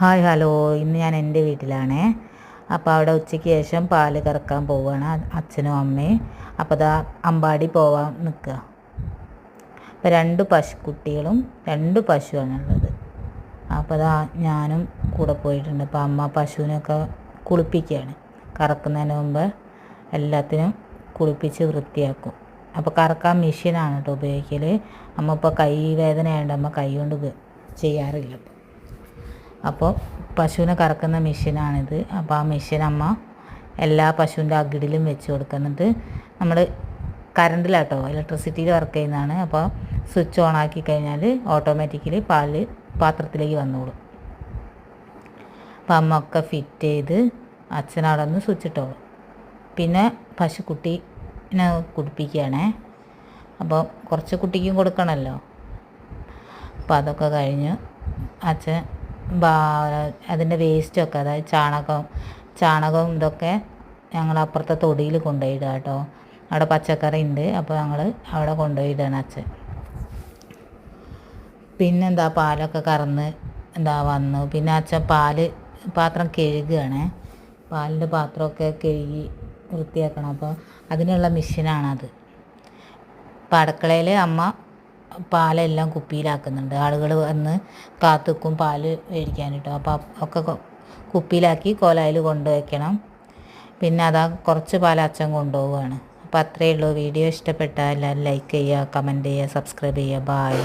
Hi hello, ഇന്ന് ഞാൻ എൻ്റെ വീട്ടിലാണേ. അപ്പോൾ അവിടെ ഉച്ചയ്ക്ക് ശേഷം പാല് കറക്കാൻ പോവുകയാണ് അച്ഛനും അമ്മയും. അപ്പോൾ അതാ അമ്പാടി പോവാൻ നിൽക്കുക. അപ്പോൾ 2 പശുക്കുട്ടികളും 2 പശുവാണുള്ളത്. അപ്പോൾ അതാ ഞാനും കൂടെ പോയിട്ടുണ്ട്. അപ്പോൾ അമ്മ പശുവിനൊക്കെ കുളിപ്പിക്കുകയാണ്. കറക്കുന്നതിന് മുമ്പ് എല്ലാത്തിനും കുളിപ്പിച്ച് വൃത്തിയാക്കും. അപ്പോൾ കറക്കാൻ മെഷീനാണ് കേട്ടോ ഉപയോഗിക്കൽ. അമ്മ ഇപ്പോൾ കൈ വേദന ആയതുകൊണ്ട് അമ്മ കൈ കൊണ്ട് ചെയ്യാറില്ല. അപ്പോൾ പശുവിനെ കറക്കുന്ന മെഷീനാണിത്. അപ്പോൾ ആ മെഷീൻ അമ്മ എല്ലാ പശുവിൻ്റെ അകിടിലും വെച്ച് കൊടുക്കുന്നത്. നമ്മൾ കറണ്ടിലാട്ടോ, ഇലക്ട്രിസിറ്റിയിൽ വർക്ക് ചെയ്യുന്നതാണ്. അപ്പോൾ സ്വിച്ച് ഓൺ ആക്കി കഴിഞ്ഞാൽ ഓട്ടോമാറ്റിക്കലി പാല് പാത്രത്തിലേക്ക് വന്നോളും. അപ്പോൾ അമ്മ ഒക്കെ ഫിറ്റ് ചെയ്ത് അച്ഛനവിടെ നിന്ന് സ്വിച്ച് ഇട്ടോളും. പിന്നെ പശുക്കുട്ടീനെ കുടിപ്പിക്കുകയാണേ. അപ്പോൾ കുറച്ച് കുട്ടിക്കും കൊടുക്കണമല്ലോ. അപ്പോൾ അതൊക്കെ കഴിഞ്ഞ് അച്ഛൻ അതിൻ്റെ വേസ്റ്റൊക്കെ, അതായത് ചാണകവും ഇതൊക്കെ ഞങ്ങൾ അപ്പുറത്തെ തൊടിയിൽ കൊണ്ടുപോയിടുക കേട്ടോ. അവിടെ പച്ചക്കറി ഉണ്ട്. അപ്പോൾ ഞങ്ങൾ അവിടെ കൊണ്ടുപോയിടുകയാണ് അച്ഛൻ. പിന്നെന്താ പാലൊക്കെ കറന്ന് വന്നു. പിന്നെ അച്ഛൻ പാത്രം കഴുകുകയാണേ. പാലിൻ്റെ പാത്രമൊക്കെ കഴുകി വൃത്തിയാക്കണം. അപ്പോൾ അതിനുള്ള മെഷീനാണത്. അപ്പോൾ അടുക്കളയിൽ അമ്മ പാലെല്ലാം കുപ്പിയിലാക്കുന്നുണ്ട്. ആളുകൾ വന്ന് കാത്തുക്കും പാല് മേടിക്കാൻ കേട്ടോ. അപ്പോൾ ഒക്കെ കുപ്പിയിലാക്കി കോലായിൽ കൊണ്ടുവയ്ക്കണം. പിന്നെ അതാ കുറച്ച് പാൽ അച്ഛൻ കൊണ്ടുപോവുകയാണ്. അപ്പോൾ അത്രയേ ഉള്ളൂ. വീഡിയോ ഇഷ്ടപ്പെട്ടാൽ എല്ലാവരും ലൈക്ക് ചെയ്യുക, കമൻറ്റ് ചെയ്യുക, സബ്സ്ക്രൈബ് ചെയ്യുക. ബായ്.